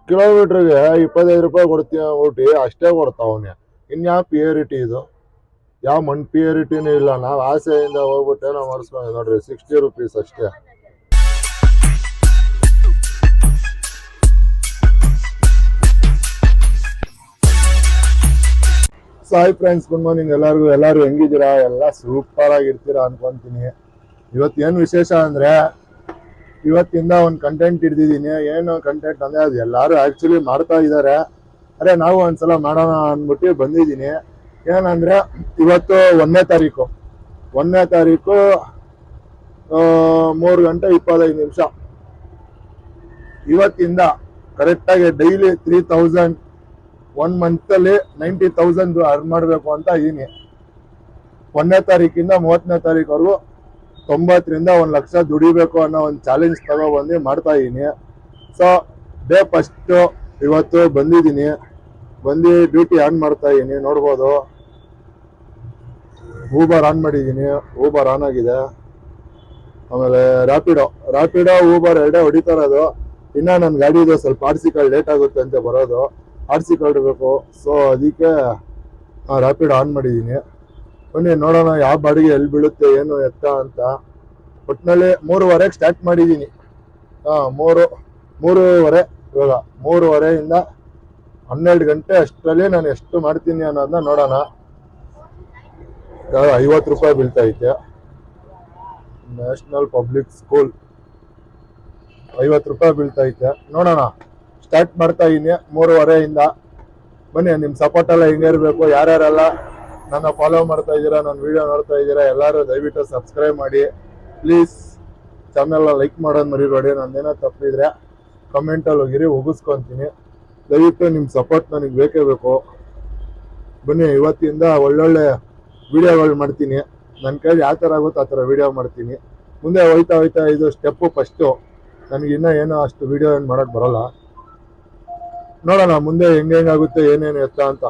ಕಿಲೋಮೀಟ್ರಿಗೆ 25 ರೂಪಾಯಿ ಕೊಡ್ತೀಯ ಊಟಿ ಅಷ್ಟೇ ಕೊಡ್ತಾವನೆ. ಇನ್ಯಾವ ಪಿಯರಿಟಿ ಇದು? ಯಾವ ಮಣ್ ಪಿಯರಿಟಿನೂ ಇಲ್ಲ. ನಾವು ಆಸೆಯಿಂದ ಹೋಗ್ಬಿಟ್ಟೆ ನಾವು ಮಾಡಿಸ್ಕೊಂಡು ನೋಡ್ರಿ 60 ರೂಪೀಸ್ ಅಷ್ಟೇ. ಹಾಯ್ ಫ್ರೆಂಡ್ಸ್, ಗುಡ್ ಮಾರ್ನಿಂಗ್ ಎಲ್ಲರೂ ಹೆಂಗಿದ್ದೀರಾ? ಎಲ್ಲ ಸೂಪರ್ ಆಗಿರ್ತೀರಾ ಅನ್ಕೊಂತೀನಿ. ಇವತ್ತೇನು ವಿಶೇಷ ಅಂದ್ರೆ, ಇವತ್ತಿಂದ ಒಂದು ಕಂಟೆಂಟ್ ಹಿಡ್ದಿದ್ದೀನಿ. ಏನು ಕಂಟೆಂಟ್ ಅಂದ್ರೆ, ಅದು ಎಲ್ಲರೂ ಆಕ್ಚುಲಿ ಮಾಡ್ತಾ ಇದ್ದಾರೆ. ಅರೆ ನಾವು ಒಂದ್ಸಲ ಮಾಡೋಣ ಅಂದ್ಬಿಟ್ಟು ಬಂದಿದ್ದೀನಿ. ಏನಂದ್ರೆ, ಇವತ್ತು 1ನೇ ತಾರೀಕು 3:25 ಇವತ್ತಿಂದ ಕರೆಕ್ಟಾಗಿ ಡೈಲಿ 3000 1 ಮಂತಲ್ಲಿ 90,000 ಅರ್ನ್ ಮಾಡಬೇಕು ಅಂತ ಇದೀನಿ. 1ನೇ ತಾರೀಕಿಂದ 30ನೇ ತಾರೀಕುವರೆಗೂ 90ರಿಂದ 1 ಲಕ್ಷ ದುಡಿಬೇಕು ಅನ್ನೋ ಒಂದು ಚಾಲೆಂಜ್ ತಗೊಬಂದು ಮಾಡ್ತಾ ಇದ್ದೀನಿ. ಸೊ ಡೇ ಫಸ್ಟ್ ಇವತ್ತು ಬಂದಿದ್ದೀನಿ. ಡ್ಯೂಟಿ ಆನ್ ಮಾಡ್ತಾ ಇದ್ದೀನಿ. ನೋಡ್ಬೋದು, ಊಬರ್ ಆನ್ ಮಾಡಿದ್ದೀನಿ. ಊಬರ್ ಆನ್ ಆಗಿದೆ. ಆಮೇಲೆ ರ್ಯಾಪಿಡೋ ಊಬರ್ ಎರಡೇ ಹೊಡಿತಾ ಇರೋದು. ಇನ್ನ ನನ್ನ ಗಾಡಿದು ಸ್ವಲ್ಪ ಆರ್ಸಿಕಲ್ ಲೇಟ್ ಆಗುತ್ತೆ ಅಂತ ಬರೋದು. ಆರ್ಸಿಕಲ್ ಇಡಬೇಕು. ಸೊ ಅದಕ್ಕೆ ರ್ಯಾಪಿಡೋ ಆನ್ ಮಾಡಿದ್ದೀನಿ. ಬನ್ನಿ ನೋಡೋಣ ಯಾವ ಬಾಡಿಗೆ ಎಲ್ಲಿ ಬೀಳುತ್ತೆ ಏನು ಎತ್ತ ಅಂತ. ಒಟ್ಟಿನಲ್ಲಿ 3:30ಗೆ ಸ್ಟಾರ್ಟ್ ಮಾಡಿದ್ದೀನಿ. 3:30 ಇವಾಗ 3:30ಇಂದ 12 ಗಂಟೆ ಅಷ್ಟರಲ್ಲಿ ನಾನು ಎಷ್ಟು ಮಾಡ್ತೀನಿ ಅನ್ನೋದನ್ನ ನೋಡೋಣ. 50 ರೂಪಾಯಿ ಬೀಳ್ತೈತೆ. ನ್ಯಾಷನಲ್ ಪಬ್ಲಿಕ್ ಸ್ಕೂಲ್ 50 ರೂಪಾಯಿ ಬೀಳ್ತೈತೆ. ನೋಡೋಣ, ಸ್ಟಾರ್ಟ್ ಮಾಡ್ತಾ ಇದ್ದೀನಿ 3:30ಇಂದ. ಬನ್ನಿ, ನಿಮ್ಮ ಸಪೋರ್ಟ್ ಎಲ್ಲ ಹಿಂಗೆ ಇರಬೇಕು. ಯಾರ್ಯಾರೆಲ್ಲ ನನ್ನ ಫಾಲೋ ಮಾಡ್ತಾ ಇದ್ದೀರಾ, ನನ್ನ ವಿಡಿಯೋ ನೋಡ್ತಾ ಇದ್ದೀರಾ, ಎಲ್ಲರೂ ದಯವಿಟ್ಟು ಸಬ್ಸ್ಕ್ರೈಬ್ ಮಾಡಿ ಪ್ಲೀಸ್. ಚಾನಲ್ನ ಲೈಕ್ ಮಾಡೋದು ಮರಿಬೇಡಿ. ನಂದೇನೋ ತಪ್ಪಿದ್ರೆ ಕಮೆಂಟಲ್ಲಿ ಹೋಗಿರಿ, ಒಗಿಸ್ಕೊತೀನಿ. ದಯವಿಟ್ಟು ನಿಮ್ಮ ಸಪೋರ್ಟ್ ನನಗೆ ಬೇಕೇ ಬೇಕು. ಬನ್ನಿ, ಇವತ್ತಿಂದ ಒಳ್ಳೊಳ್ಳೆ ವಿಡಿಯೋಗಳು ಮಾಡ್ತೀನಿ. ನನ್ನ ಕೈಲಿ ಯಾವ ಥರ ಆಗುತ್ತೋ ಆ ಥರ ವಿಡಿಯೋ ಮಾಡ್ತೀನಿ. ಮುಂದೆ ಹೋಯ್ತಾ ಇದು ಸ್ಟೆಪ್ಪು ಫಸ್ಟು. ನನಗಿನ್ನೂ ಏನೋ ಅಷ್ಟು ವಿಡಿಯೋ ಏನು ಮಾಡೋಕ್ಕೆ ಬರೋಲ್ಲ. ನೋಡೋಣ ಮುಂದೆ ಹೆಂಗಾಗುತ್ತೆ ಏನೇನು ಎತ್ತ ಅಂತ.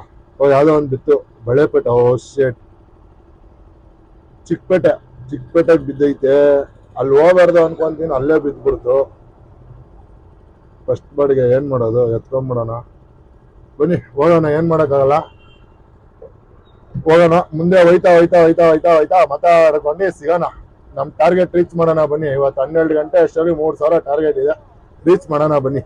ಯಾವುದೋ ಒಂದು ಬಿತ್ತು ಬಳೆಪೇಟೆ. ಶೇಟ್ ಚಿಕ್ಕಪೇಟೆಗೆ ಬಿದ್ದೈತೆ. ಅಲ್ಲಿ ಹೋಗ್ಬಾರ್ದು ಅನ್ಕೊಂತೀನಿ, ಅಲ್ಲೇ ಬಿದ್ದುಬಿಡ್ತು. ಫಸ್ಟ್ ಬಾಡಿಗೆ ಏನು ಮಾಡೋದು, ಎತ್ಕೊಂಡ್ಬಿಡೋಣ. ಬನ್ನಿ ಹೋಗೋಣ, ಏನು ಮಾಡೋಕ್ಕಾಗಲ್ಲ. ಹೋಗೋಣ ಮುಂದೆ ಹೋಯ್ತಾ ಮಾತಾಡ್ಕೊಂಡು ಸಿಗೋಣ. ನಮ್ಮ ಟಾರ್ಗೆಟ್ ರೀಚ್ ಮಾಡೋಣ ಬನ್ನಿ. ಇವತ್ತು 12 ಗಂಟೆ ಅಷ್ಟರಲ್ಲಿ 3,000 ಟಾರ್ಗೆಟ್ ಇದೆ. ರೀಚ್ ಮಾಡೋಣ ಬನ್ನಿ.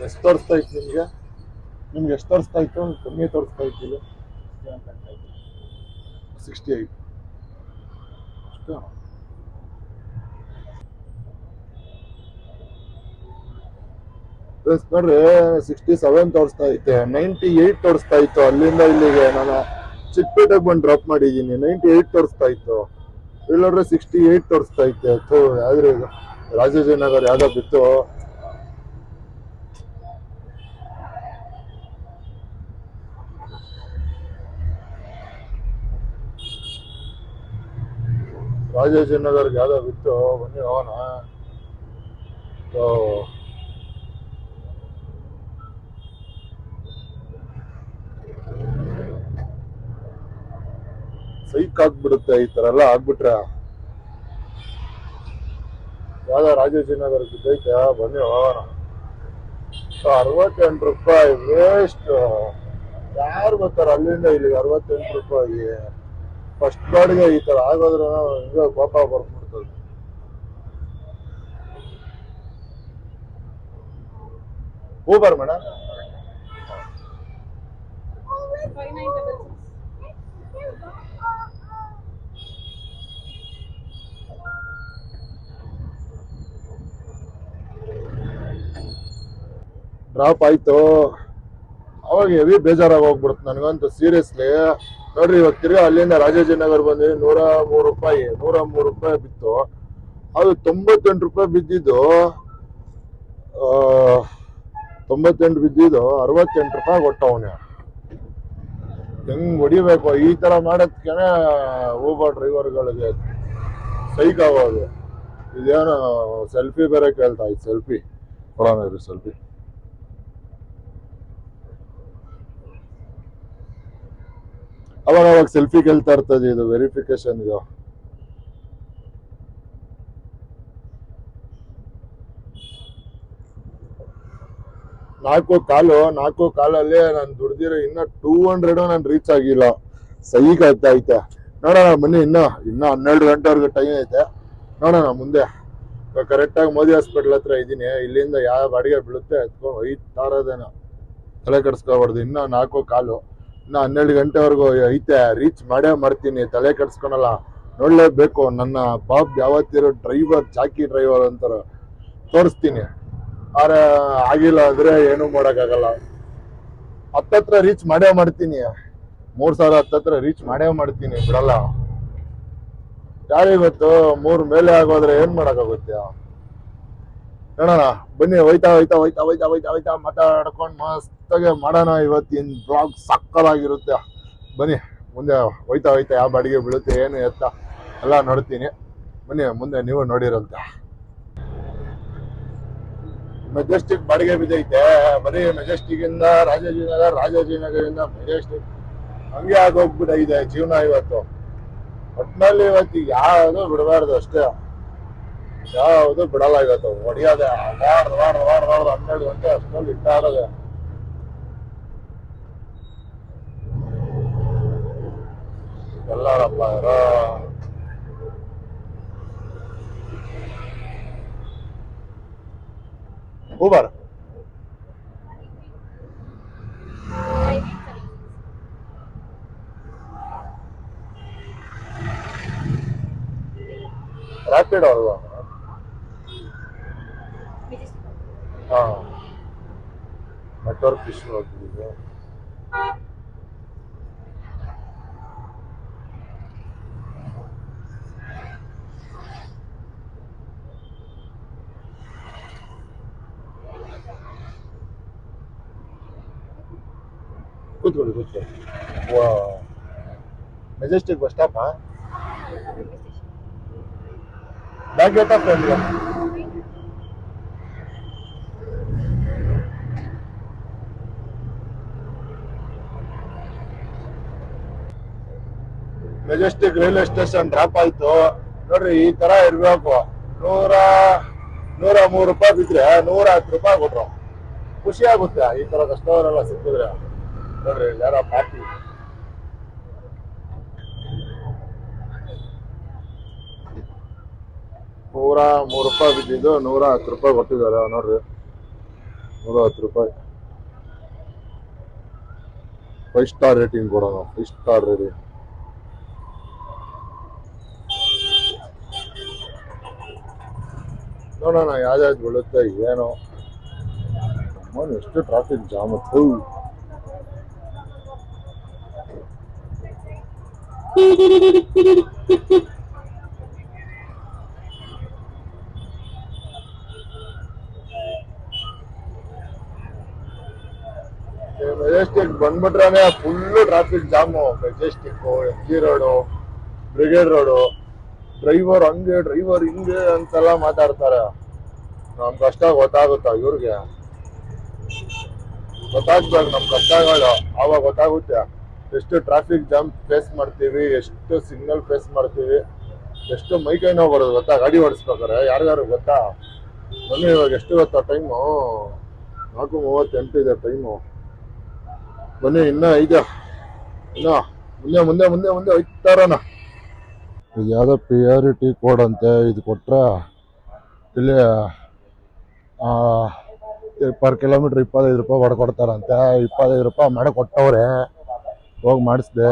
ಎಷ್ಟು ತೋರಿಸ್ತಾ ಇತ್ತು ನಿಮ್ಗೆ ಎಷ್ಟು ತೋರಿಸ್ತಾ ಇತ್ತು? ಕಮ್ಮಿ ತೋರಿಸ್ತಾ ಇತ್ತು. 68 ನೋಡ್ರಿ. 67 ತೋರಿಸ್ತಾ ಐತೆ. 98 ತೋರಿಸ್ತಾ ಇತ್ತು. ಅಲ್ಲಿಂದ ಇಲ್ಲಿಗೆ ನಾನು ಚಿಕ್ಕಪೇಟೆಗೆ ಬಂದು ಡ್ರಾಪ್ ಮಾಡಿದ್ದೀನಿ. 98 ತೋರಿಸ್ತಾ ಇತ್ತು. ಇಲ್ಲೋಡ್ರೆ 68 ತೋರಿಸ್ತಾ ಐತೆ. ಯಾವ್ದು ಇದು ರಾಜಾಜಿನಗರ್ ಯಾವ್ದೋ ಬಿತ್ತು. ರಾಜಾಜಿನಗರ್ಗೆ ಯಾವ್ದೋ ಬಿತ್ತು. ಬನ್ನಿ ಹೋಗೋಣ. ಸೈಕ್ ಆಗ್ಬಿಡುತ್ತೆ ಈ ತರ ಎಲ್ಲ ಆಗ್ಬಿಟ್ರೆ. ಯಾವ್ದೋ ರಾಜಾಜಿನಗರ್ ಬಿದ್ದೈತೆ. ಬನ್ನಿ ಹೋಗೋಣ. 68 ರೂಪಾಯಿ ವೇಸ್ಟ್. ಯಾರು ಬರ್ತಾರೆ ಅಲ್ಲಿಂದ ಇಲ್ಲಿಗೆ 68 ರೂಪಾಯಿ? ಫಸ್ಟ್ ಬಾಡಿಗೆ ಈ ತರ ಆಗೋದ್ರೆ ಹಿಂಗೆ ಕೋಪ ಬರ್ಬಿಡ್ತದೆ. ಊಬರ್ ಮೇಡಮ್, ಡ್ರಾಪ್ ಆಯ್ತು. ಅವಾಗ ಹೆವಿ ಬೇಜಾರಾಗಿ ಹೋಗ್ಬಿಡುತ್ತೆ ನನಗಂತೂ ಸೀರಿಯಸ್ಲಿ. ನೋಡ್ರಿ ಇವಾಗ ತಿರ್ಗಾ ಅಲ್ಲಿಂದ ರಾಜಾಜಿನಗರ್ ಬಂದ್ವಿ. 103 ರೂಪಾಯಿ 103 ರೂಪಾಯಿ ಬಿತ್ತು. ಅದು 98 ರೂಪಾಯಿ ಬಿದ್ದಿದ್ದು. ಆ 98 ಬಿದ್ದಿದ್ದು 68 ರೂಪಾಯಿ ಕೊಟ್ಟವನೆ. ಹೆಂಗ್ ಹೊಡಿಬೇಕು ಈ ತರ ಮಾಡೋದಕ್ಕೆ ಊಬರ್ ಡ್ರೈವರ್ಗಳಿಗೆ ಸೈಕ್ ಆಗೋದು. ಇದೇನು ಸೆಲ್ಫಿ ಬೇರೆ ಕೇಳ್ತಾ ಇತ್ತು. ಸೆಲ್ಫಿ ಕೊಡೋಣ ಇರು ಸೆಲ್ಫಿ. ಅವಾಗ ಸೆಲ್ಫಿ ಕೇಳ್ತಾ ಇರ್ತದೆ ಇದು ವೆರಿಫಿಕೇಶನ್ಗೆ. ನಾಲ್ಕು ಕಾಲಲ್ಲಿ ನಾನು ದುಡ್ದಿರೋ ಇನ್ನ 200 ನಾನು ರೀಚ್ ಆಗಿಲ್ಲ. ಸೈಕ್ ಆಗ್ತಾ ಐತೆ. ನೋಡೋಣ ಬನ್ನಿ, ಇನ್ನ 12 ಗಂಟೆವರೆಗೂ ಟೈಮ್ ಐತೆ. ನೋಡೋಣ ಮುಂದೆ. ಕರೆಕ್ಟಾಗಿ ಮೋದಿ ಹಾಸ್ಪಿಟ್ಲ್ ಹತ್ರ ಇದ್ದೀನಿ. ಇಲ್ಲಿಂದ ಯಾವ ಬಾಡಿಗೆ ಬೀಳುತ್ತೆ ಎತ್ಕೊಂಡು ಒಯ್ತಾ ಇರೋದೇನೋ. ತಲೆ ಕೆಡಿಸ್ಕೊಬಾರ್ದು. ಇನ್ನ 4 ಕಾಲು, ಇನ್ನ 12 ಗಂಟೆವರೆಗೂ ಐತೆ. ರೀಚ್ ಮಾಡೇ ಮಾಡ್ತೀನಿ, ತಲೆ ಕೆಡಿಸ್ಕೊಳಲ್ಲ. ನೋಡ್ಲೇಬೇಕು ನನ್ನ ಬಾಬ್ ಯಾವತ್ತಿರೋ ಡ್ರೈವರ್, ಚಾಕಿ ಡ್ರೈವರ್ ಅಂತಾರ ತೋರಿಸ್ತೀನಿ. ಆದ್ರೆ ಆಗಿಲ್ಲ ಅಂದ್ರೆ ಏನು ಮಾಡೋಕ್ಕಾಗಲ್ಲ. ಹತ್ತತ್ರ ರೀಚ್ ಮಾಡೇ ಮಾಡ್ತೀನಿ. 3000 ಹತ್ತತ್ರ ರೀಚ್ ಮಾಡೇ ಮಾಡ್ತೀನಿ, ಬಿಡಲ್ಲ. ಯಾರಿಗೊತ್ತು 3 ಮೇಲೆ ಆಗೋದ್ರೆ ಏನ್ ಮಾಡಕ್ಕಾಗುತ್ತೆ. ನೋಡೋಣ ಬನ್ನಿ. ಹೋಯ್ತಾ ಮಾತಾಡ್ಕೊಂಡು ಮಸ್ತಾಗೆ ಮಾಡೋಣ. ಇವತ್ತಿನ ಬ್ಲಾಗ್ ಸಕ್ಕತ್ತಾಗಿರುತ್ತೆ. ಬನ್ನಿ ಮುಂದೆ. ಹೋಯ್ತಾ ಯಾವ ಬಾಡಿಗೆ ಬೀಳುತ್ತೆ ಏನು ಎತ್ತ ಎಲ್ಲ ನೋಡ್ತೀನಿ. ಬನ್ನಿ ಮುಂದೆ ನೀವು ನೋಡಿರಂತೆ. ಮೆಜೆಸ್ಟಿಕ್ ಬಾಡಿಗೆ ಬಿದ್ದೈತೆ. ಬರೀ ಮೆಜೆಸ್ಟಿಕ್ ಇಂದ ರಾಜಾಜಿನಗರ್, ರಾಜಾಜಿನಗರಿಂದ ಮೆಜೆಸ್ಟಿಕ್, ಹಂಗೆ ಆಗೋಗ್ಬಿಟ್ಟೈತೆ ಜೀವನ ಇವತ್ತು. ಒಟ್ನಲ್ಲಿ ಇವತ್ತು ಯಾವುದು ಬಿಡಬಾರ್ದು ಅಷ್ಟೇ. ಯಾವುದು ಬಿಡಲ್ಲ ಇವತ್ತು. ಹೊಡಿಯೋದೆ 12 ಗಂಟೆ ಅಷ್ಟರಲ್ಲಿ ಇಟ್ಟ ಆಡೋದೆ. ಎಲ್ಲಾರಪ್ಪ ಯಾರೋ ಊಬರ್ ರ್ಯಾಪಿಡ್ ಅಲ್ವಾ? ಹಾ, ನೆಟ್ವರ್ಕ್ ಇಶ್ಯೂ ಆಗ್ತಿದೆ. ಕೂತ್ಕೊಳ್ಳಿ. Majestic bus stop back gate of friend. Majestic railway station drop ಆಯ್ತು. ನೋಡ್ರಿ ಈ ತರ ಇರ್ಬೇಕು. 103 ರೂಪಾಯಿ ಬಿದ್ರೆ 110 ರೂಪಾಯಿ ಕೊಟ್ರು. ಖುಷಿ ಆಗುತ್ತೆ ಈ ತರ ಕಸ್ಟಮರ್ ಎಲ್ಲ ಸಿಕ್ಕಿದ್ರೆ. ನೋಡ್ರಿ ಯಾರ ಪಾರ್ಟಿ 103 ರೂಪಾಯಿ ಬಿದ್ದಿದ್ದು 110 ರೂಪಾಯಿ ಕೊಟ್ಟಿದ್ದಾರೆ. ನೋಡ್ರಿ 110 ರೂಪಾಯಿ. 5 ಸ್ಟಾರ್ ರೇಟಿಂಗ್ ಕೊಡೋಣ. 5 ಸ್ಟಾರ್ ರೇಟಿಂಗ್. ನೋಡೋಣ ಯಾವ್ದಾವ್ದು ಬೀಳುತ್ತೆ ಏನೋ. ಎಷ್ಟು ಟ್ರಾಫಿಕ್ ಜಾಮ್ ಇತ್ತು. ಮೆಜೆಸ್ಟಿಕ್ ಬಂದ್ಬಿಟ್ರೆ full traffic jam. Majestic, MG road, brigade road. Driver ಹಂಗೆ, ಡ್ರೈವರ್ ಹಿಂಗೆ ಅಂತೆಲ್ಲ ಮಾತಾಡ್ತಾರೆ. ನಮ್ ಕಷ್ಟ ಗೊತ್ತಾಗುತ್ತಾ ಇವ್ರಿಗೆ? ಗೊತ್ತಾಗ್ಬೇಕು ನಮ್ ಕಷ್ಟಗಳು. ಆವಾಗ ಗೊತ್ತಾಗುತ್ತೆ ಎಷ್ಟು ಟ್ರಾಫಿಕ್ ಜಾಮ್ ಫೇಸ್ ಮಾಡ್ತೀವಿ, ಎಷ್ಟು ಸಿಗ್ನಲ್ ಫೇಸ್ ಮಾಡ್ತೀವಿ, ಎಷ್ಟು ಮೈಕೈ ನೋವು ಬರೋದು ಗೊತ್ತಾ ಗಾಡಿ ಓಡಿಸ್ಬೇಕಾರೆ. ಯಾರ್ಯಾರು ಗೊತ್ತಾ? ಬನ್ನಿ ಇವಾಗ ಎಷ್ಟು ಗೊತ್ತಾ ಟೈಮು? 4:38 ಇದೆ ಟೈಮು. ಬನ್ನಿ ಇನ್ನ ಇದೆ. ಇನ್ನ ಮುಂದೆ ಹೋಯ್ತಾರಣ. ಇದು ಯಾವುದೋ ಪ್ರಿಯಾರಿಟಿ ಕೋಡ್ ಅಂತೆ. ಇದು ಕೊಟ್ರೆ ಇಲ್ಲಿ ಪರ್ ಕಿಲೋಮೀಟ್ರ್ 25 ರೂಪಾಯಿ ಹೊಡ್ಕೊಡ್ತಾರಂತೆ. 25 ರೂಪಾಯಿ ಮಾಡಿ ಕೊಟ್ಟವ್ರೆ. ಹೋಗಿ ಮಾಡಿಸ್ದೆ.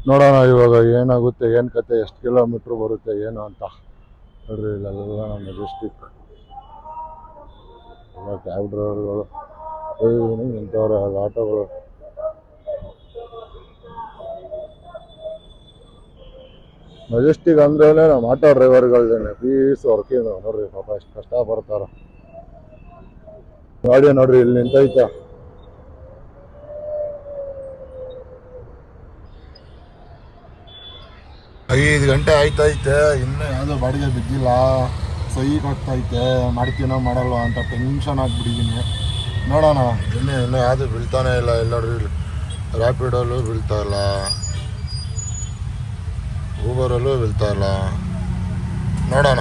ನೋಡೋಣ ಇವಾಗ ಏನಾಗುತ್ತೆ, ಏನು ಕತೆ, ಎಷ್ಟು ಕಿಲೋಮೀಟ್ರ್ ಬರುತ್ತೆ ಏನು ಅಂತ. ನೋಡ್ರಿ ಇಲ್ಲೆಲ್ಲ ನಮ್ಮ ಮೆಜೆಸ್ಟಿಕ್ ಎಲ್ಲ ಕ್ಯಾಬ್ ಡ್ರೈವರ್ಗಳು ನಿಂತವ್ರೆ. ಆಟೋಗಳು ಮೆಜೆಸ್ಟಿಕ್ ಅಂದ್ರೇನೆ ನಮ್ಮ ಆಟೋ ಡ್ರೈವರ್ಗಳ್ದೇನೆ ಪೀಸ್ ವರ್ಕಿಂಗ್ ನೋಡ್ರಿ ಪಾಪ ಎಷ್ಟು ಕಷ್ಟ ಬರ್ತಾರ. ಗಾಡಿ ನೋಡ್ರಿ ಇಲ್ಲಿ ನಿಂತೈತೆ. ಐದು ಗಂಟೆ ಆಯ್ತೈತೆ, ಇನ್ನೂ ಯಾವುದೋ ಬಾಡಿಗೆ ಬಿದ್ದಿಲ್ಲ. ಸೈಕ್ ಆಗ್ತೈತೆ, ಮಾಡ್ತೀನೋ ಮಾಡಲ್ವ ಅಂತ ಟೆನ್ಷನ್ ಆಗ್ಬಿಟ್ಟಿದ್ದೀನಿ. ನೋಡೋಣ ಇನ್ನೂ ಯಾವುದು ಬೀಳ್ತಾನೆ ಇಲ್ಲ. ಎಲ್ಲರೂ ರ್ಯಾಪಿಡಲ್ಲೂ ಬೀಳ್ತಾ ಇಲ್ಲ, ಊಬರಲ್ಲೂ ಬೀಳ್ತಾ ಇಲ್ಲ. ನೋಡೋಣ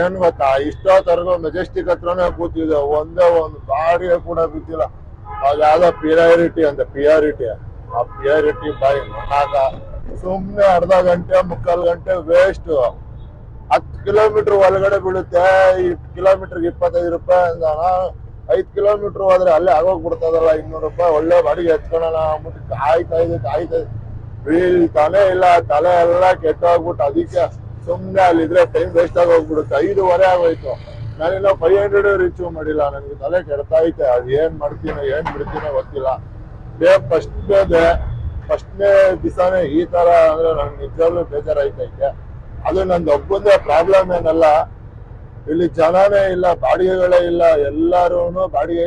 ಏನ್ ಗೊತ್ತಾ, ಇಷ್ಟೊತ್ತರೆಗೂ ಮೆಜೆಸ್ಟಿಕ್ ಹತ್ರನೇ ಕೂತಿದೆ, ಒಂದೇ ಒಂದು ಬಾಡಿಗೆ ಕೂಡ ಬಿದ್ದಿಲ್ಲ. ಅದು ಯಾವ್ದೋ ಪಿಯಾರಿಟಿ ಅಂತ, ಆ ಪಿಯಾರಿಟಿ ಬಾಯಿ ಮನಾಗ ಸುಮ್ಮನೆ ಅರ್ಧ ಗಂಟೆ ಮುಕ್ಕಾಲು ಗಂಟೆ ವೇಸ್ಟ್. 10 ಕಿಲೋಮೀಟರ್ ಒಳಗಡೆ ಬೀಳುತ್ತೆ. 1 ಕಿಲೋಮೀಟರ್ಗೆ 25 ರೂಪಾಯಿ ಅಂದಾನ. 5 ಕಿಲೋಮೀಟರ್ ಹೋದ್ರೆ ಅಲ್ಲೇ ಆಗೋಗ್ಬಿಡ್ತದಲ್ಲ 200 ರೂಪಾಯಿ. ಒಳ್ಳೆ ಬಾಡಿಗೆ ಎತ್ಕೊಳ್ಳೋಣ ಅಂದ್ಬಿಟ್ಟು ಕಾಯ್ತಾ ಬೀಳ್ತಾನೆ ಇಲ್ಲ. ತಲೆ ಎಲ್ಲ ಕೆಟ್ಟೋಗ್ಬಿಟ್ಟು ಅದಕ್ಕೆ ಸುಮ್ಮನೆ ಅಲ್ಲಿದ್ರೆ ಟೈಮ್ ವೇಸ್ಟ್ ಆಗಿ ಹೋಗ್ಬಿಡುತ್ತೆ. 5:15 ಆಗೋಯ್ತು. ನಾನಿನ್ನ 500 ರೀಚ್ ಮಾಡಿಲ್ಲ. ನನಗೆ ತಲೆ ಕೆಡ್ತೈತೆ. ಅದು ಏನ್ ಮಾಡ್ತೀನೋ ಏನ್ ಬಿಡ್ತೀನೋ ಗೊತ್ತಿಲ್ಲ. ಫಸ್ಟ್ನೇ ದಿವಸನೇ ಈ ತರ ಅಂದ್ರೆ ನಂಗೆ ನಿಜವಾಗ್ಲೂ ಬೇಜಾರಾಯ್ತೈತೆ. ಅದು ನಂದು ಒಬ್ಬಂದೇ ಪ್ರಾಬ್ಲಮ್ ಏನಲ್ಲ, ಇಲ್ಲಿ ಜನನೇ ಇಲ್ಲ, ಬಾಡಿಗೆಗಳೇ ಇಲ್ಲ. ಎಲ್ಲಾರು ಬಾಡಿಗೆ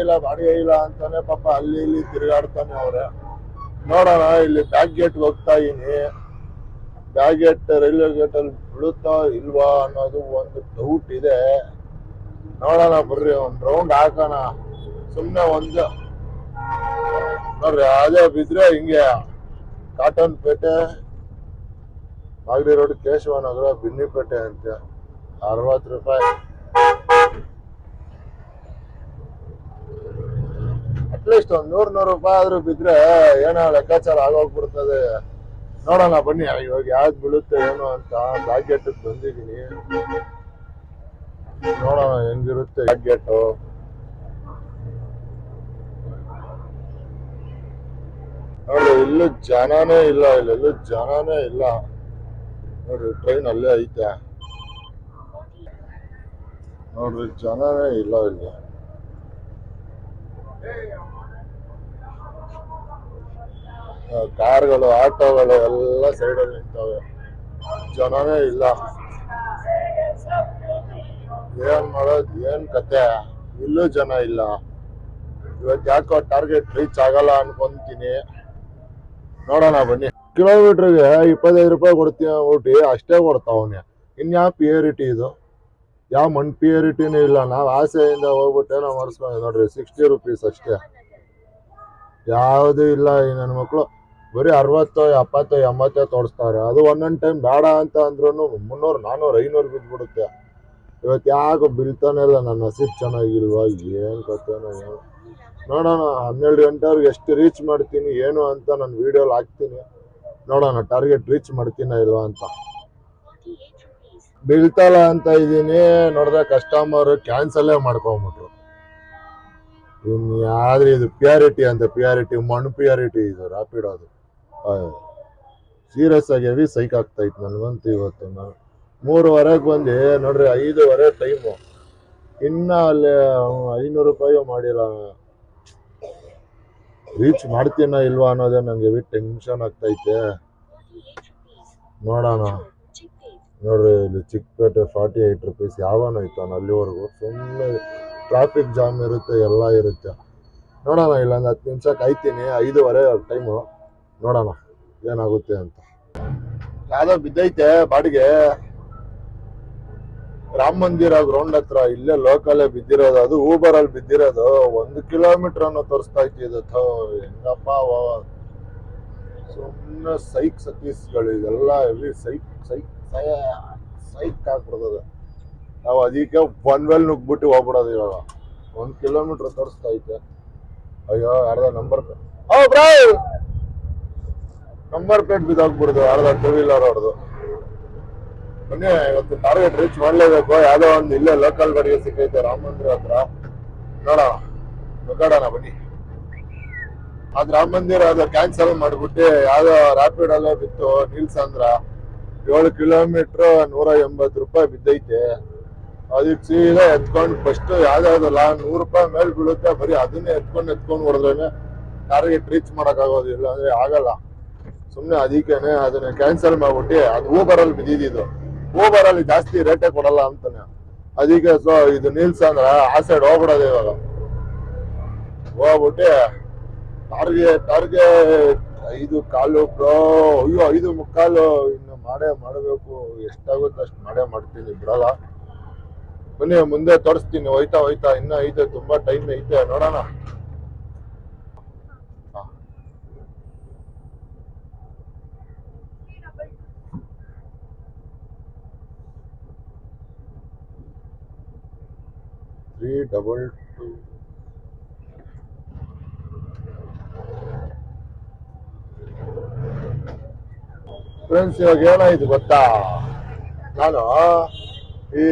ಇಲ್ಲ ಅಂತಾನೆ ಪಾಪ ಅಲ್ಲಿ ಇಲ್ಲಿ ತಿರುಗಾಡ್ತಾನೆ ಅವ್ರೆ. ನೋಡೋಣ, ಇಲ್ಲಿ ಬ್ಯಾಕ್ ಗೇಟ್ಗೆ ಹೋಗ್ತಾ ಇದೀನಿ. ಬ್ಯಾಕ್ ಗೇಟ್ ರೈಲ್ವೆ ಗೇಟ್ ಅಲ್ಲಿ ಬೀಳುತ್ತಾ ಇಲ್ವಾ ಅನ್ನೋದು ಒಂದು ಡೌಟ್ ಇದೆ. ನೋಡೋಣ ಬರ್ರಿ, ಒಂದ್ ರೌಂಡ್ ಹಾಕೋಣ. ಸುಮ್ನೆ ಒಂದು ನೋಡ್ರಿ, ಅದೇ ಬಿದ್ರೆ ಹಿಂಗೆ ಕಾಟನ್ ಪೇಟೆ, ಮಾಗಡಿ ರೋಡ್, ಕೇಶವನಗರ, ಬಿನ್ನಿಪೇಟೆ ಅಂತ 60 ರೂಪಾಯಿ. ಅಟ್ಲೀಸ್ಟ್ ಒಂದ್ 100 ರೂಪಾಯಿ ಆದ್ರೂ ಬಿದ್ರೆ ಏನೋ ಲೆಕ್ಕಾಚಾರ ಆಗೋಗ್ಬಿಡ್ತದೆ. ನೋಡೋಣ ಬನ್ನಿ, ಇವಾಗ ಯಾವ್ದು ಬೀಳುತ್ತೆ ಏನು ಅಂತ. ಬ್ಯಾಕ್ ಗೇಟ್ ಬಂದಿದ್ದೀನಿ, ನೋಡೋಣ ಹೆಂಗಿರುತ್ತೆ ಬ್ಯಾಕ್ ಗೇಟು. ನೋಡ್ರಿ ಇಲ್ಲೂ ಜನನೇ ಇಲ್ಲ, ಇಲ್ಲೆಲ್ಲೂ ಜನನೇ ಇಲ್ಲ. ನೋಡ್ರಿ ಟ್ರೈನ್ ಅಲ್ಲೇ ಐತೆ. ನೋಡ್ರಿ ಜನನೇ ಇಲ್ಲ ಇಲ್ಲಿ. ಕಾರ್ಗಳು, ಆಟೋಗಳು ಎಲ್ಲ ಸೈಡಲ್ಲಿ ನಿಂತವೆ, ಜನನೇ ಇಲ್ಲ. ಏನ್ ಮಾಡೋದು, ಏನ್ ಕತೆ, ಇಲ್ಲೂ ಜನ ಇಲ್ಲ. ಇವತ್ತು ಯಾಕೋ ಟಾರ್ಗೆಟ್ ರೀಚ್ ಆಗಲ್ಲ ಅನ್ಕೊಂತೀನಿ. ನೋಡೋಣ ಬನ್ನಿ. ಕಿಲೋಮೀಟರ್ಗೆ 25 ರೂಪಾಯಿ ಕೊಡ್ತೀವಿ ಊಟಿ, ಅಷ್ಟೇ ಕೊಡ್ತಾವನೆ. ಇನ್ಯಾವ ಪಿಯರಿಟಿ ಇದು, ಯಾವ ಮಣ್ ಪಿಯರಿಟಿನೂ ಇಲ್ಲ. ನಾವು ಆಸೆಯಿಂದ ಹೋಗ್ಬಿಟ್ಟೆ ನಾವು ಮರ್ಸ್ಕೊಂಡು ನೋಡ್ರಿ 60 ರೂಪೀಸ್ ಅಷ್ಟೇ. ಯಾವುದು ಇಲ್ಲ. ಈ ನನ್ನ ಮಕ್ಕಳು ಬರೀ 60, 70, 80 ತೋರಿಸ್ತಾರೆ. ಅದು ಒಂದೊಂದು ಟೈಮ್ ಬೇಡ ಅಂತ ಅಂದ್ರೂ 300, 400, 500 ಬಿದ್ದುಬಿಡುತ್ತೆ. ಇವತ್ತು ಯಾಕೆ ಬೀಳ್ತಾನೆ ಇಲ್ಲ. ನನ್ನ ನಸೀಬ್ ಚೆನ್ನಾಗಿಲ್ವಾ ಏನು ಕಥೆನೋ ಏನು. ನೋಡೋಣ 12 ಗಂಟೆವರೆಗೆ ಎಷ್ಟು ರೀಚ್ ಮಾಡ್ತೀನಿ ಏನು ಅಂತ ನಾನು ವಿಡಿಯೋಲಿ ಹಾಕ್ತೀನಿ. ನೋಡೋಣ ಟಾರ್ಗೆಟ್ ರೀಚ್ ಮಾಡ್ತೀನ ಇಲ್ವಾ ಅಂತ. ಬೀಳ್ತಲ್ಲ ಅಂತ ಇದ್ದೀನಿ, ನೋಡಿದ್ರೆ ಕಸ್ಟಮರ್ ಕ್ಯಾನ್ಸಲ್ಲೇ ಮಾಡ್ಕೊಂಬಿಟ್ರು. ಇನ್ಯಾವ್ದು ಇದು ಪಿಯಾರಿಟಿ ಅಂತ, ಮಣ್ಣು ಪಿಯಾರಿಟಿ ಇದು ರ್ಯಾಪಿಡೋದು. ಸೀರಿಯಸ್ ಆಗಿ ಹೆವಿ ಸೈಕ್ ಆಗ್ತೈತೆ ನನಗಂತೂ. ಇವತ್ತು ನಾನು 3:15 ಬಂದು ನೋಡ್ರಿ 5:15 ಟೈಮು, ಇನ್ನ ಅಲ್ಲಿ 500 ರೂಪಾಯಿ ಮಾಡಿಲ್ಲ. ರೀಚ್ ಮಾಡ್ತೀನ ಇಲ್ವಾ ಅನ್ನೋದೇ ನಂಗೆ ಹೆವಿ ಟೆನ್ಷನ್ ಆಗ್ತೈತೆ. ನೋಡೋಣ. ನೋಡ್ರಿ ಇಲ್ಲಿ ಚಿಕ್ಕಪೇಟೆ 48 ರೂಪೀಸ್. ಯಾವನಾಯ್ತಾನ ಅಲ್ಲಿವರೆಗೂ? ಸುಮ್ಮನೆ ಟ್ರಾಫಿಕ್ ಜಾಮ್ ಇರುತ್ತೆ, ಎಲ್ಲ ಇರುತ್ತೆ. ನೋಡೋಣ, ಇಲ್ಲೊಂದು 10 ನಿಮಿಷ ಕಾಯ್ತೀನಿ. 5:15 ಟೈಮು, ನೋಡೋಣ ಏನಾಗುತ್ತೆ ಅಂತ. ಯಾವ್ದೋ ಬಿದ್ದೈತೆ ಬಾಡಿಗೆ, ರಾಮ ಮಂದಿರ ಗ್ರೌಂಡ್ ಹತ್ರ, ಇಲ್ಲೇ ಲೋಕಲ್ಲೇ ಬಿದ್ದಿರೋದು. ಅದು ಊಬರಲ್ಲಿ ಬಿದ್ದಿರೋದು. 1 ಕಿಲೋಮೀಟರ್ ಅನ್ನೋ ತೋರಿಸ್ತಾ ಇತ್ತು. ಹೆಂಗಪ್ಪ ಸುಮ್ಮನೆ ಸತೀಸ್ಗಳು ಇದೆಲ್ಲ ಹೆವಿ ಸೈಕ್ ಆಗ್ಬಿಡ್ತದೆ. ನಾವು ಅದಕ್ಕೆ ಒನ್ ವೆಲ್ ನುಗ್ಬಿಟ್ಟು ಹೋಗ್ಬಿಡೋದು. ಇವಾಗ 1 ಕಿಲೋಮೀಟರ್ ತೋರಿಸ್ತಾ ಐತೆ. ಅಯ್ಯೋ ಯಾರ್ದ ನಂಬರ್ ಪ್ಲೇಟ್ ಬಿದ್ದೋಗ್ಬಿಡ್ದು, ಯಾರ್ದ 2 ವೀಲರ್ ಹೊಡೆದು. ಬನ್ನಿ, ಇವತ್ತು ಟಾರ್ಗೆಟ್ ರೀಚ್ ಮಾಡ್ಲೇಬೇಕು. ಯಾವ್ದೋ ಒಂದು ಇಲ್ಲೇ ಲೋಕಲ್ ಗಾಡಿಗೆ ಸಿಕ್ಕೈತೆ ರಾಮ ಮಂದಿರ ಹತ್ರ. ನೋಡೋಣ ಬನ್ನಿ. ಅದ್ ರಾಮ ಮಂದಿರ ಅದು ಕ್ಯಾನ್ಸಲ್ ಮಾಡ್ಬಿಟ್ಟು ಯಾವ್ದೋ ರ್ಯಾಪಿಡ್ ಅಲ್ಲೇ ಬಿತ್ತು ನಿಲ್ಸಂದ್ರ. 7 ಕಿಲೋಮೀಟರ್ 180 ರೂಪಾಯಿ ಬಿದ್ದೈತೆ. ಅದಕ್ಕೆ ಸೀದಾ ಎತ್ಕೊಂಡು ಫಸ್ಟ್ ಯಾವ್ದಾವ್ದಲ್ಲ 100 ರೂಪಾಯಿ ಮೇಲೆ ಬೀಳುತ್ತೆ. ಬರೀ ಅದನ್ನೇ ಎತ್ಕೊಂಡು ಹೊಡೆದ್ರೇನೆ ಟಾರ್ಗೆಟ್ ರೀಚ್ ಮಾಡಕ್ ಆಗೋದಿಲ್ಲ, ಅಂದ್ರೆ ಆಗಲ್ಲ. ಸುಮ್ನೆ ಅದಕ್ಕೇನೆ ಅದನ್ನ ಕ್ಯಾನ್ಸಲ್ ಮಾಡ್ಬಿಟ್ಟು ಅದು ಊಬರಲ್ಲಿ ಬಿದ್ದಿದ್ದು. ಊಬರಲ್ಲಿ ಜಾಸ್ತಿ ರೇಟೇ ಕೊಡಲ್ಲ ಅಂತಾನೆ, ಅದಕ್ಕೆ ಸೊ ಇದು ನಿಲ್ಸ ಅಂದ್ರ ಆ ಸೈಡ್ ಹೋಗ್ಬಿಡೋದು ಇವಾಗ. ಹೋಗ್ಬಿಟ್ಟು ಟಾರ್ಗೆಟ್ 5 ಕಾಲು ಬ್ರೋ. ಅಯ್ಯೋ 5 ಮುಕ್ಕಾಲು ಇನ್ನು ಮಾಡಬೇಕು. ಎಷ್ಟಾಗುತ್ತೆ ಅಷ್ಟು ಮಾಡ್ತೀನಿ, ಬಿಡಲ್ಲ. ಬನ್ನಿ ಮುಂದೆ ತೋರಿಸ್ತೀನಿ, ಹೋಯ್ತಾ ಹೋಯ್ತಾ ಇನ್ನ ಐತೆ, ತುಂಬಾ ಟೈಮ್ ಐತೆ, ನೋಡೋಣ. Three double two. ಫ್ರೆಂಡ್ಸ್ ಇವಾಗ ಏನಾಯ್ತು ಗೊತ್ತಾ, ನಾನು ಈ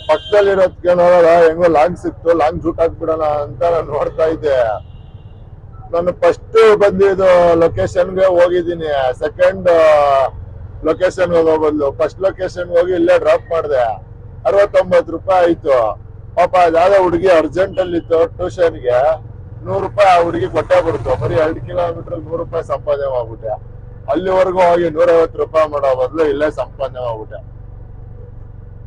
ಪಕ್ಕದಲ್ಲಿರೋದಕ್ಕೆ ನೋಡೋಣ, ಹೆಂಗೋ ಲಾಂಗ್ ಸಿಕ್ತು, ಲಾಂಗ್ ಜೂಟ್ ಹಾಕ್ಬಿಡೋಣ ಅಂತ ನಾನು ನೋಡ್ತಾ ಇದ್ದೆ. ನಾನು ಫಸ್ಟ್ ಬಂದಿದ್ದು ಲೊಕೇಶನ್ಗೆ ಹೋಗಿದ್ದೀನಿ, ಸೆಕೆಂಡ್ ಲೊಕೇಶನ್ ಹೋಗೋ ಬದಲು ಫಸ್ಟ್ ಲೊಕೇಶನ್ ಹೋಗಿ ಇಲ್ಲೇ ಡ್ರಾಪ್ ಮಾಡಿದೆ. 69 ರೂಪಾಯಿ ಆಯ್ತು. ಪಾಪ ಅದಾದ ಹುಡುಗಿ ಅರ್ಜೆಂಟ್ ಅಲ್ಲಿ ಇತ್ತು, ಟ್ಯೂಷನ್ಗೆ 100 ರೂಪಾಯಿ ಆ ಹುಡುಗಿ ಕೊಟ್ಟೆ ಬಿಡ್ತು. ಬರೀ 2 ಕಿಲೋಮೀಟರ್ 100 ರೂಪಾಯಿ ಸಂಪಾದನೆ ಮಾಡ್ಬಿಟ್ಟೆ. ಅಲ್ಲಿವರೆಗೂ ಹೋಗಿ 150 ರೂಪಾಯಿ ಮಾಡೋ ಬದಲು ಇಲ್ಲೇ ಸಂಪಾದನೆ ಮಾಡ್ಬಿಟ್ಟೆ.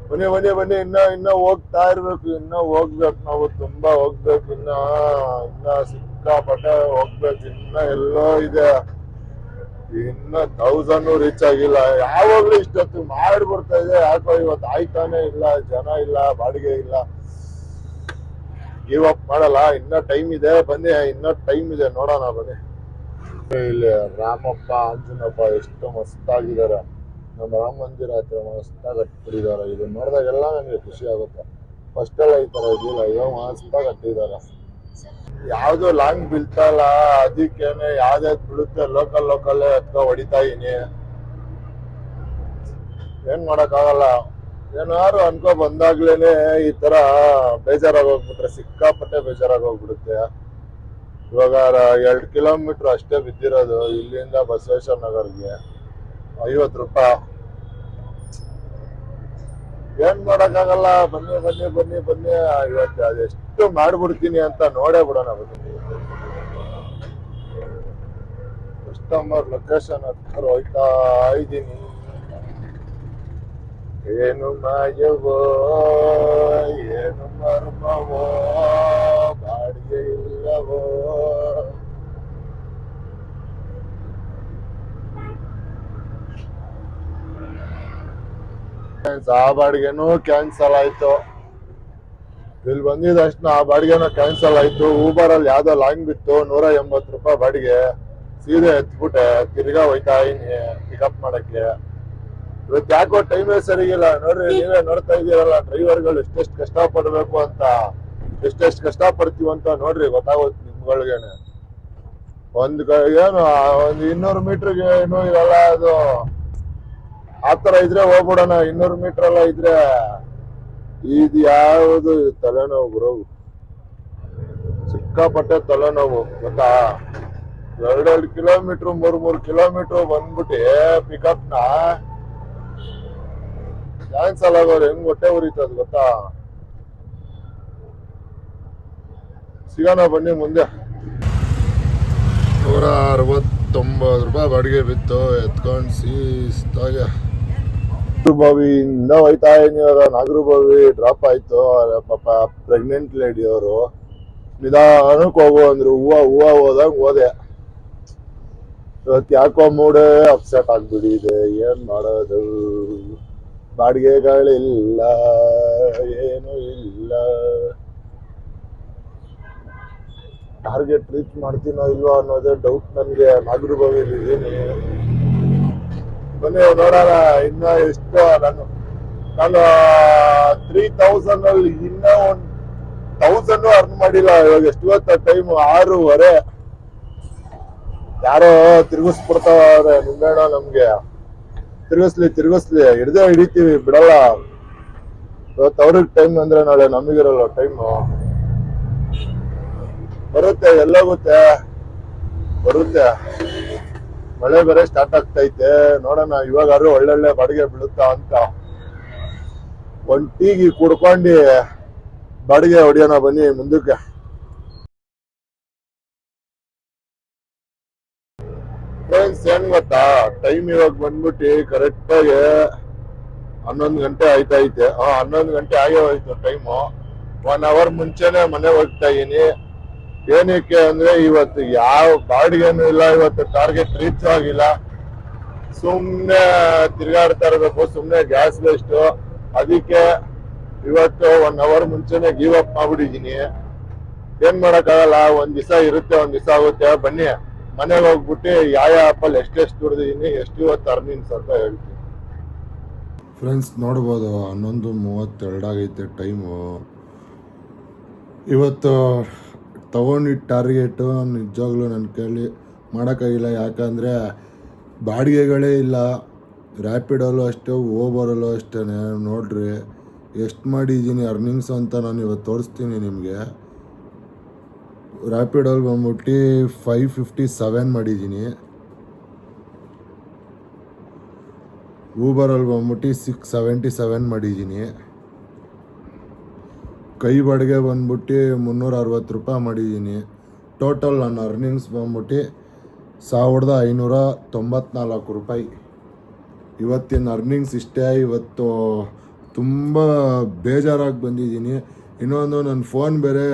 ಬನ್ನಿ ಬನ್ನಿ ಬನ್ನಿ, ಇನ್ನ ಹೋಗ್ತಾ ಇರ್ಬೇಕು, ಹೋಗ್ಬೇಕು, ನಾವು ತುಂಬಾ ಹೋಗ್ಬೇಕು, ಇನ್ನ ಸಿಕ್ಕಾಪಟ್ಟೆ ಹೋಗ್ಬೇಕು. ಎಲ್ಲೋ ಇದೆ, ಇನ್ನ 1000 ರೀಚ್ ಆಗಿಲ್ಲ. ಯಾವಾಗ್ಲೂ ಇಷ್ಟೊತ್ತು ಮಾಡ್ಬಿಡ್ತಾ ಇದೆ, ಯಾಕೋ ಇವತ್ತು ಆಯ್ತಾನೆ ಇಲ್ಲ. ಜನ ಇಲ್ಲ, ಬಾಡಿಗೆ ಇಲ್ಲ. ಗಿವ್ ಅಪ್ ಮಾಡಲ್ಲ, ಇನ್ನ ಟೈಮ್ ಇದೆ. ಬನ್ನಿ, ಇನ್ನ ಟೈಮ್ ಇದೆ, ನೋಡೋಣ ಬನ್ನಿ. ಇಲ್ಲಿ ರಾಮಪ್ಪ ಅಂಜನಪ್ಪ ಎಷ್ಟು ಮಸ್ತಾಗಿದ್ದಾರೆ. ನಮ್ಮ ರಾಮ ಮಂದಿರ ಹತ್ರ ಮಸ್ತಾಗಿ ಕಟ್ಟಿದ್ದಾರೆ. ಇದು ನೋಡಿದಾಗೆಲ್ಲ ನನಗೆ ಖುಷಿ ಆಗುತ್ತೆ. ಫಸ್ಟ್ ಎಲ್ಲ ಈ ತರ ಇದಿಲ್ಲ, ಇವಾಗ ಮಸ್ತಾಗಿ ಕಟ್ಟಿದ್ದಾರೆ. ಯಾವ್ದು ಲಾಂಗ್ ಬೀಳ್ತಾ ಇಲ್ಲ, ಅದಕ್ಕೇನೆ ಯಾವ್ದಾದ್ ಬೀಳುತ್ತೆ ಲೋಕಲ್ ಹೊಡಿತಾ ಇದೀನಿ. ಏನ್ ಮಾಡಕ್ ಆಗಲ್ಲ, ಏನಾರು ಅನ್ಕೋ ಬಂದಾಗ್ಲೇನೆ ಈ ತರ ಬೇಜಾರಾಗೋಗ್ಬಿಟ್ರೆ ಸಿಕ್ಕಾಪಟ್ಟೆ ಬೇಜಾರಾಗೋಗ್ಬಿಡುತ್ತೆ. ಇವಾಗ 2 ಕಿಲೋಮೀಟರ್ ಅಷ್ಟೇ ಬಿದ್ದಿರೋದು ಇಲ್ಲಿಂದ ಬಸವೇಶ್ವರ ನಗರ್ಗೆ, 50 ರೂಪಾಯಿ. ಏನ್ ಮಾಡಕ್ ಆಗಲ್ಲ. ಬನ್ನಿ ಬನ್ನಿ ಬನ್ನಿ ಬನ್ನಿ, ಇವತ್ತು ಅದೆಷ್ಟು ಮಾಡ್ಬಿಡ್ತೀನಿ ಅಂತ ನೋಡೇ ಬಿಡೋಣ ಬನ್ನಿ. ಕಸ್ಟಮರ್ ಲೊಕೇಶನ್ ಹತ್ರ ಹೋಯ್ತಾ ಇದ್ದೀನಿ. ಏನು ಮಾಯವೋ ಏನು ಮರ್ಮವೋ, ಬಾಡಿಗೆ ಇಲ್ಲವೋ. ಆ ಬಾಡಿಗೆನೂ ಕ್ಯಾನ್ಸಲ್ ಆಯ್ತು. ಇಲ್ಲಿ ಬಂದಿದ್ದಷ್ಟು ಆ ಬಾಡಿಗೆನೂ ಕ್ಯಾನ್ಸಲ್ ಆಯ್ತು. ಊಬರ್ ಅಲ್ಲಿ ಯಾವ್ದೋ ಲಾಂಗ್ ಬಿತ್ತು, 180 ರೂಪಾಯಿ ಬಾಡಿಗೆ. ಸೀದೆ ಎತ್ಬಿಟ್ಟೆ, ತಿರ್ಗಾ ಹೋಯ್ತಾ ಇದೀನಿ ಪಿಕಪ್ ಮಾಡಕ್ಕೆ. ಇವತ್ತು ಯಾಕೋ ಟೈಮೇ ಸರಿಗಿಲ್ಲ. ನೋಡ್ರಿ, ನೀವೇ ನೋಡ್ತಾ ಇದೀರಲ್ಲ ಡ್ರೈವರ್ಗಳು ಎಷ್ಟೆಷ್ಟು ಕಷ್ಟ ಪಡ್ಬೇಕು ಅಂತ, ಎಷ್ಟೆಷ್ಟು ಕಷ್ಟ ಪಡ್ತೀವಿ ಅಂತ ನೋಡ್ರಿ, ಗೊತ್ತಾಗುತ್ತೆ ನಿಮ್ಗಳಿಗೇನೆ. ಏನು 200 ಮೀಟರ್ಗೆ ಏನೂ ಇರಲ್ಲ ಅದು. ಆತರ ಇದ್ರೆ ಹೋಗ್ಬಿಡೋಣ. 200 ಮೀಟರ್ ಎಲ್ಲ ಇದ್ರೆ ಇದು ಯಾವುದು ತಲೆನೋವು ಗುರು, ಸಿಕ್ಕಾಪಟ್ಟೆ ತಲೆನೋವು ಗೊತ್ತಾ. 2 ಕಿಲೋಮೀಟರ್ 3 ಕಿಲೋಮೀಟರ್ ಬಂದ್ಬಿಟ್ಟು ಪಿಕಪ್ ನ ಕ್ಯಾನ್ಸಲ್ ಆಗೋರು ಹೆಂಗ್ ಹೊಟ್ಟೆ ಉರಿತದ ಗೊತ್ತಾ. ಸಿಗೋಣ ಬನ್ನಿ ಮುಂದೆ. 169 ರೂಪಾಯಿ ಬಾಡಿಗೆ ಬಿತ್ತು, ಎತ್ಕೊಂಡು ಶಿಸ್ತಾಗೆ ನಾಗರಬಾವಿಯಿಂದ ಹೋಯ್ತಾ ಇದೀನಿ. ಇವಾಗ ನಾಗರಬಾವಿ ಡ್ರಾಪ್ ಆಯ್ತು. ಪಾಪ ಪ್ರೆಗ್ನೆಂಟ್ ಲೇಡಿ ಅವರು ನಿಧಾನಕ್ಕೆ ಹೋಗು ಅಂದ್ರು. ಹೂವ ಹೋದಾಗ ಹೋದೆ. ಇವತ್ತು ಯಾಕೋ ಮೂಡೇ ಅಪ್ಸೆಟ್ ಆಗ್ಬಿಟ್ಟಿದೆ. ಏನ್ ಮಾಡೋದು, ಬಾಡಿಗೆಗಳಿಲ್ಲ, ಏನು ಇಲ್ಲ. ಟಾರ್ಗೆಟ್ ರೀಚ್ ಮಾಡ್ತೀನೋ ಇಲ್ವೋ ಅನ್ನೋದೇ ಡೌಟ್ ನನಗೆ. ನಾಗರಬಾವಿಲಿ ಇದೀನಿ, ಬನ್ನಿ ನೋಡೋಣ. ಇನ್ನ ಎಷ್ಟು ನಾನು 3000 ಅಲ್ಲಿ ಇನ್ನ 1000 ಅರ್ನ್ ಮಾಡಿಲ್ಲ. ಇವಾಗ ಎಷ್ಟು ಗೊತ್ತಾ ಟೈಮ್? 6:30. ಯಾರೋ ತಿರ್ಗಿಸ್ಬಿಡ್ತಾವ್ರೆ ನಿಂಬೇಣ ನಮ್ಗೆ. ತಿರ್ಗಿಸ್ಲಿ ಹಿಡ್ದೇ ಹಿಡಿತೀವಿ, ಬಿಡಲ್ಲ. ಇವತ್ತು ಅವ್ರಿಗೆ ಟೈಮ್ ಅಂದ್ರೆ ನಾಳೆ ನಮಗಿರಲ್ಲ ಟೈಮು. ಬರುತ್ತೆ, ಎಲ್ಲೋಗುತ್ತೆ ಬರುತ್ತೆ. ಮಳೆ ಬೇರೆ ಸ್ಟಾರ್ಟ್ ಆಗ್ತೈತೆ, ನೋಡೋಣ ಇವಾಗಾದ್ರೂ ಒಳ್ಳೊಳ್ಳೆ ಬಾಡಿಗೆ ಬೀಳುತ್ತಾ ಅಂತ. ಒಂದ್ ಟೀಗಿ ಕುಡ್ಕೊಂಡು ಬಾಡಿಗೆ ಹೊಡಿಯೋಣ ಬನ್ನಿ ಮುಂದಕ್ಕೆ. ಫ್ರೆಂಡ್ಸ್ ಏನ್ ಗೊತ್ತಾ, ಟೈಮ್ ಇವಾಗ ಬಂದ್ಬಿಟ್ಟು ಕರೆಕ್ಟಾಗಿ 11 ಗಂಟೆ ಆಯ್ತೈತೆ. 11 ಗಂಟೆ ಆಗೇ ಹೋಯ್ತು ಟೈಮು. 1 ಅವರ್ ಮುಂಚೆನೆ ಮನೆ ಹೋಗ್ತಾ ಇದೀನಿ. ಏನಕ್ಕೆ ಅಂದ್ರೆ ಇವತ್ತು ಯಾವ ಬಾಡಿಗೆನೂ ಇಲ್ಲ, ಇವತ್ತು ಟಾರ್ಗೆಟ್ ರೀಚ್ ಆಗಿಲ್ಲ. ಸುಮ್ನೆ ತಿರ್ಗಾಡ್ತಾ ಇರ್ಬೇಕು, ಸುಮ್ನೆ ಗ್ಯಾಸ್ ವೇಸ್ಟ್. ಅದಕ್ಕೆ ಇವತ್ತು 1 ಅವರ್ ಮುಂಚೆನೆ ಗಿವ್ ಅಪ್ ಮಾಡ್ಬಿಟ್ಟಿದೀನಿ. ಏನ್ ಮಾಡಕ್ಕಾಗಲ್ಲ, ಒಂದ್ ದಿವಸ ಇರುತ್ತೆ, ಒಂದ್ ದಿವಸ ಆಗುತ್ತೆ. ಬನ್ನಿ ಮನೆಗೆ ಹೋಗ್ಬಿಟ್ಟು ಯಾವ ಆಪಲ್ಲಿ ಎಷ್ಟೆಷ್ಟು ದುಡ್ದಿದೀನಿ, ಎಷ್ಟು ಇವತ್ತು ಅರ್ನಿಂಗ್ಸ್ ಅಂತ ಹೇಳ್ತೀನಿ. ಫ್ರೆಂಡ್ಸ್ ನೋಡ್ಬೋದು 11:32 ಆಗೈತೆ ಟೈಮು. ಇವತ್ತು ತಗೊಂಡಿದ್ದ ಟಾರ್ಗೆಟು ನಿಜವಾಗ್ಲೂ ನನ್ನ ಕೈಲಿ ಮಾಡೋಕ್ಕಾಗಿಲ್ಲ. ಯಾಕಂದರೆ ಬಾಡಿಗೆಗಳೇ ಇಲ್ಲ. ರ್ಯಾಪಿಡಲ್ಲೂ ಅಷ್ಟೇ, ಓಬರಲ್ಲೂ ಅಷ್ಟೇ. ನೋಡ್ರಿ ಎಷ್ಟು ಮಾಡಿದ್ದೀನಿ ಅರ್ನಿಂಗ್ಸ್ ಅಂತ ನಾನು ಇವತ್ತು ತೋರಿಸ್ತೀನಿ ನಿಮಗೆ. ರ್ಯಾಪಿಡಲ್ಲಿ ಬಂದ್ಬಿಟ್ಟು 557 ಮಾಡಿದ್ದೀನಿ. ಊಬರಲ್ಲಿ ಬಂದ್ಬಿಟ್ಟು 677 ಮಾಡಿದ್ದೀನಿ. ಕೈ ಬಾಡಿಗೆ ಬಂದ್ಬಿಟ್ಟು 360 ರೂಪಾಯಿ ಮಾಡಿದ್ದೀನಿ. ಟೋಟಲ್ ನನ್ನ ಅರ್ನಿಂಗ್ಸ್ ಬಂದ್ಬಿಟ್ಟು 1594 ರೂಪಾಯಿ. ಇವತ್ತಿನ ಅರ್ನಿಂಗ್ಸ್ ಇಷ್ಟೇ. ಇವತ್ತು ತುಂಬ ಬೇಜಾರಾಗಿ ಬಂದಿದ್ದೀನಿ. ಇನ್ನೊಂದು ನನ್ನ ಫೋನ್ ಬೇರೆ